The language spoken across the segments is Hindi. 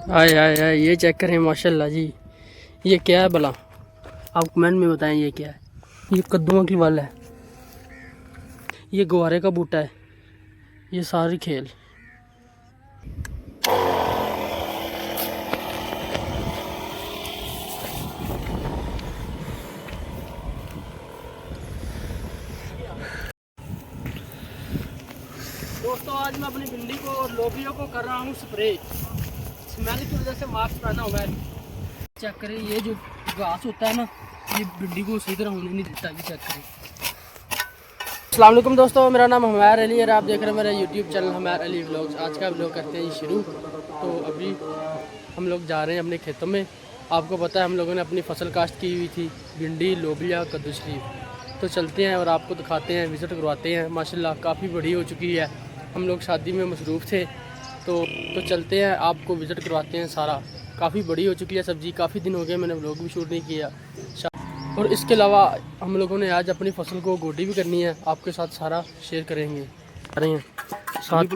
आय आय आय, ये चेक करें माशाल्लाह जी। ये क्या है भला, आप कमेंट में बताएं ये क्या है। ये कद्दुओं की वल है, ये गुवारे का बूटा है, ये सारी खेल। दोस्तों आज मैं अपनी भिंडी को और लोबियों को कर रहा हूँ स्प्रे। स्मेल की वजह से मास्क पहना हुआ है। चेक करें, ये जो घास होता है ना, ये भिंडी को सही तरह होने नहीं देता। ये चेक करें। अस्सलाम वालेकुम दोस्तों, मेरा नाम हमार अली है और आप देख रहे हैं मेरा यूट्यूब चैनल हमार अली व्लॉग्स। आज का व्लॉग करते हैं शुरू। तो अभी हम लोग जा रहे हैं अपने खेतों में। आपको पता है हम लोगों ने अपनी फसल काश्त की हुई थी, भिंडी, लोबिया, कद्दू शरीफ। तो चलते हैं और आपको दिखाते हैं, विज़िट करवाते हैं। माशाल्लाह काफ़ी बड़ी हो चुकी है। हम लोग शादी में मसरूफ़ थे तो चलते हैं, आपको विज़िट करवाते हैं सारा। काफ़ी बड़ी हो चुकी है सब्ज़ी, काफ़ी दिन हो गए मैंने व्लॉग भी शूट नहीं किया। और इसके अलावा हम लोगों ने आज अपनी फसल को गोडी भी करनी है, आपके साथ सारा शेयर करेंगे। आ रहे हैं साथ।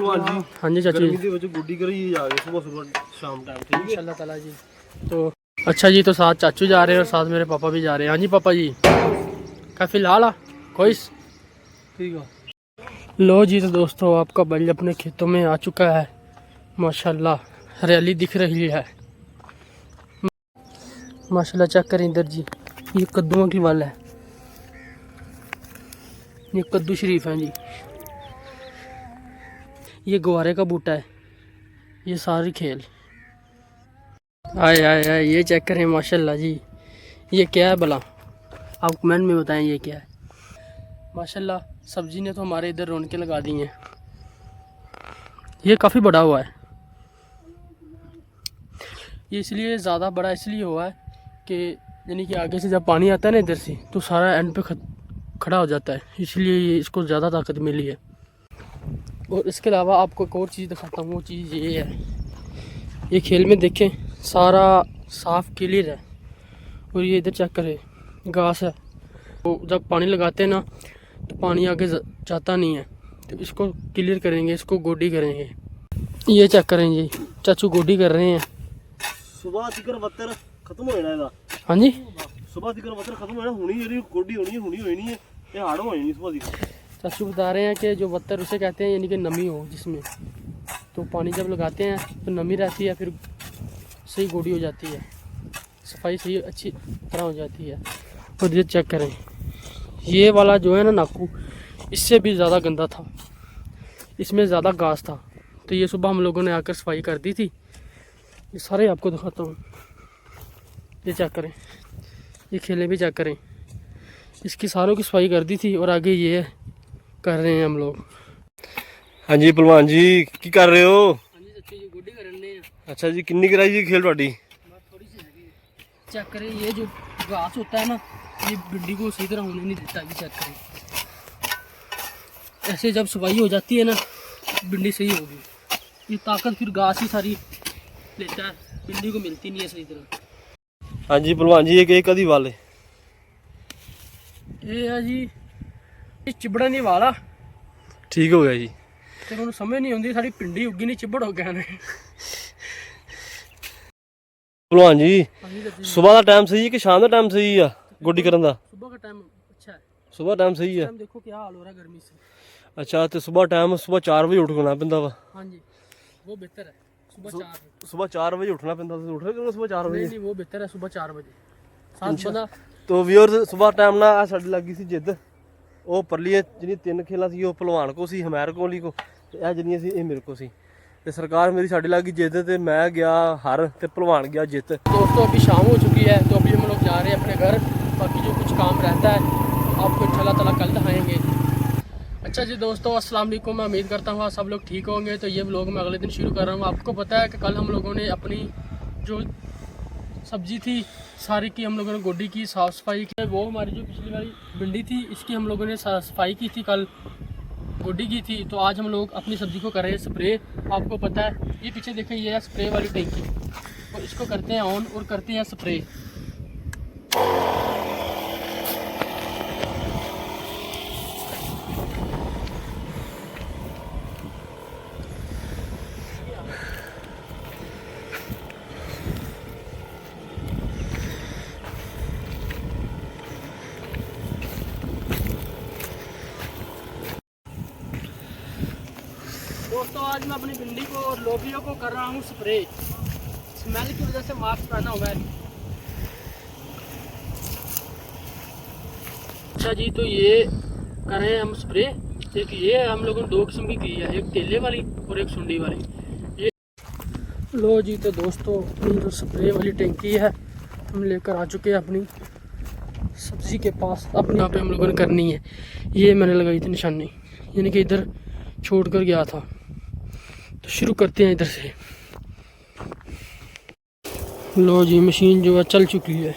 हाँ जी चाचू जी, गोडी करी सुबह सुबह शाम टाइम, ठीक है इंशाल्लाह ताला जी। तो अच्छा जी, तो साथ चाचू जा रहे हैं और साथ मेरे पापा भी जा रहे हैं। हाँ जी पापा जी, क्या फ़िलहाल खोइस ठीक है। लो जी, तो दोस्तों आपका बैल अपने खेतों में आ चुका है। माशाल्लाह हरियाली दिख रही है माशाल्लाह। चेक करें इधर जी, ये कद्दुओं की वल है, ये कद्दू शरीफ है जी। ये गुवारे का बूटा है, ये सारी खेल। आय आय आय, ये चेक करें माशाल्लाह जी। ये क्या है भला, आप कमेंट में बताएं ये क्या है। माशाल्लाह सब्जी ने तो हमारे इधर रौनकें लगा दी हैं। ये काफ़ी बड़ा हुआ है। ये इसलिए ज़्यादा बड़ा इसलिए हुआ है कि यानी कि आगे से जब पानी आता है ना इधर से, तो सारा एंड पे खड़ा हो जाता है, इसलिए ये इसको ज़्यादा ताकत मिली है। और इसके अलावा आपको एक और चीज़ दिखाता हूँ। वो चीज़ ये है, ये खेल में देखें सारा साफ क्लियर है। और ये इधर चेक करें, घास है। तो जब पानी लगाते हैं ना तो पानी आगे जाता नहीं है, तो इसको क्लियर करेंगे, इसको गोडी करेंगे। ये चेक करें जी, चाचू गोडी कर रहे हैं। सुबह तिकर वत्तर खत्म हो जाना। हाँ जी, सुबह तिकर वत्तर खत्म हो जाना, हुनी जेडी गोडी होनी है, हुनी होनी है, ये हाड़ हो जानी सुबह तिकर। चाचू बता रहे हैं कि जो वत्तर उसे कहते हैं, यानी कि नमी हो जिसमें, तो पानी जब लगाते हैं तो नमी रहती है, फिर सही गोडी हो जाती है, सफाई सही अच्छी तरह हो जाती है। और ये चेक करें, ये वाला जो है ना नाकू, इससे भी ज़्यादा गंदा था, इसमें ज़्यादा घास था। तो ये सुबह हम लोगों ने आकर सफाई कर दी थी। ये सारे आपको दिखाता हूँ। ये चेक करें, ये खेलें भी चेक करें, इसकी सारों की सफाई कर दी थी और आगे ये कर रहे हैं हम लोग। हाँ जी पहलवान जी, की कर रहे हो? हाँ जी चाचू जी, गोडी कर रहे हैं। अच्छा जी, किन्नी कराई जी खेल ਤੁਹਾਡੀ? थोड़ी सी है। चेक करें, ये जो घास होता है ना, ये भिंडी को सही तरह होने नहीं देता। ये चेक करें, ऐसे जब सफाई हो जाती है ना, भिंडी सही होगी। ये ताकत फिर घास ही सारी लेता है, भिंडी को मिलती नहीं है सही तरह। हाँ जी पहलवान जी, ये कदी वाले ये है जी, ये चिबड़ा नहीं वाला। ठीक हो गया जी। फिर उन्हें समझ नहीं आती, साड़ी भिंडी उगी नहीं, चिबड़ हो गया ने। पहलवान जी सुबह का टाइम सही है कि शाम का टाइम सही है गोडी करन दा? सुबह का टाइम अच्छा है। सुबह टाइम सही है। देखो क्या हाल हो रहा है गर्मी से। अच्छा, तो सुबह टाइम सुबह 4 बजे उठना पैंदा वा? हाँ जी, वो बेहतर है। सुबह 4 बजे उठना पैंदा, उठ रहे हो सुबह 4 बजे? नहीं, वो बेहतर है सुबह 4 बजे। साथ बंदा तो व्यूअर्स सुबह टाइम ना साडी लगी सी जिद्द, ਉਹ ਪਰਲੀਆਂ ਜਿਹੜੀਆਂ 3 ਖੇਲਾਂ ਸੀ ਉਹ ਪਹਿਲਵਾਨ ਕੋ ਸੀ, ਹਮੈਰ ਕੋਹਲੀ ਕੋ, ਤੇ ਇਹ ਜਿਹੜੀਆਂ ਸੀ ਇਹ ਮੇਰੇ ਕੋ ਸੀ। ਤੇ ਸਰਕਾਰ ਮੇਰੀ ਸਾਡੀ ਲੱਗੀ ਜਿੱਦ ਤੇ ਮੈਂ ਗਿਆ ਹਰ ਤੇ ਪਹਿਲਵਾਨ ਗਿਆ ਜਿੱਤ। दोस्तों अभी शाम हो चुकी है, तो अभी हम लोग जा रहे हैं अपने घर। बाकी जो कुछ काम रहता है आपको इंशाल्लाह ताला कल दिखाएंगे। अच्छा जी दोस्तों, अस्सलाम वालेकुम। मैं उम्मीद करता हूँ आप सब लोग ठीक होंगे। तो ये व्लॉग मैं अगले दिन शुरू कर रहा हूँ। आपको पता है कि कल हम लोगों ने अपनी जो सब्जी थी सारी की हम लोगों ने गोडी की, साफ़ सफाई की। वो हमारी जो पिछली वाली भिंडी थी इसकी हम लोगों ने सफाई की थी, कल गोडी की थी। तो आज हम लोग अपनी सब्ज़ी को कर रहे हैं स्प्रे। आपको पता है ये पीछे देखें, ये है स्प्रे वाली टैंकी, और इसको करते हैं ऑन और करते हैं स्प्रे। दोस्तों, आज मैं अपनी भिंडी को और लोबियों को कर रहा हूँ स्प्रे। स्मेल की वजह से मास्क पहना हुआ है। अच्छा जी, तो ये कर रहे हैं हम स्प्रे। एक ये हम लोगों ने 2 किस्म की है, एक तेले वाली और एक सुंडी वाली। ये लो जी, तो दोस्तों अपनी जो स्प्रे वाली टैंकी है हम लेकर आ चुके हैं अपनी सब्जी के पास। अपने यहाँ पे हम लोगों ने करनी है। ये मैंने लगाई थी निशानी, यानी कि इधर छोड़ कर गया था। तो शुरू करते हैं इधर से। लो जी, मशीन जो है चल चुकी है।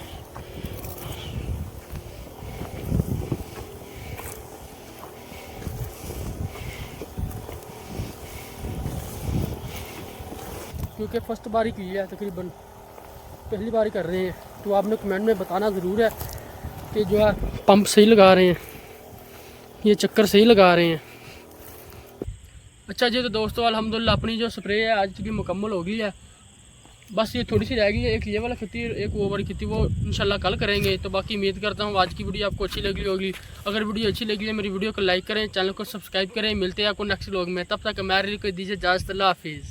क्योंकि फर्स्ट बारी की है, तकरीबन पहली बारी कर रहे हैं, तो आपने कमेंट में बताना ज़रूर है कि जो है पंप सही लगा रहे हैं, ये चक्कर सही लगा रहे हैं। अच्छा जी, तो दोस्तों अल्हम्दुलिल्लाह अपनी जो स्प्रे है आज की मुकम्मल हो गई है। बस ये थोड़ी सी रह गई है, एक ये वाला खेती, एक वो वाली खेती, वो इंशाल्लाह कल करेंगे। तो बाकी उम्मीद करता हूँ आज की वीडियो आपको अच्छी लगी होगी। अगर वीडियो अच्छी लगी है मेरी वीडियो को लाइक करें, चैनल को सब्सक्राइब करें। मिलते हैं आपको नेक्स्ट व्लॉग में, तब तक हमारे लिए कोई दीजिए इजाज़त। अल्लाह हाफिज़।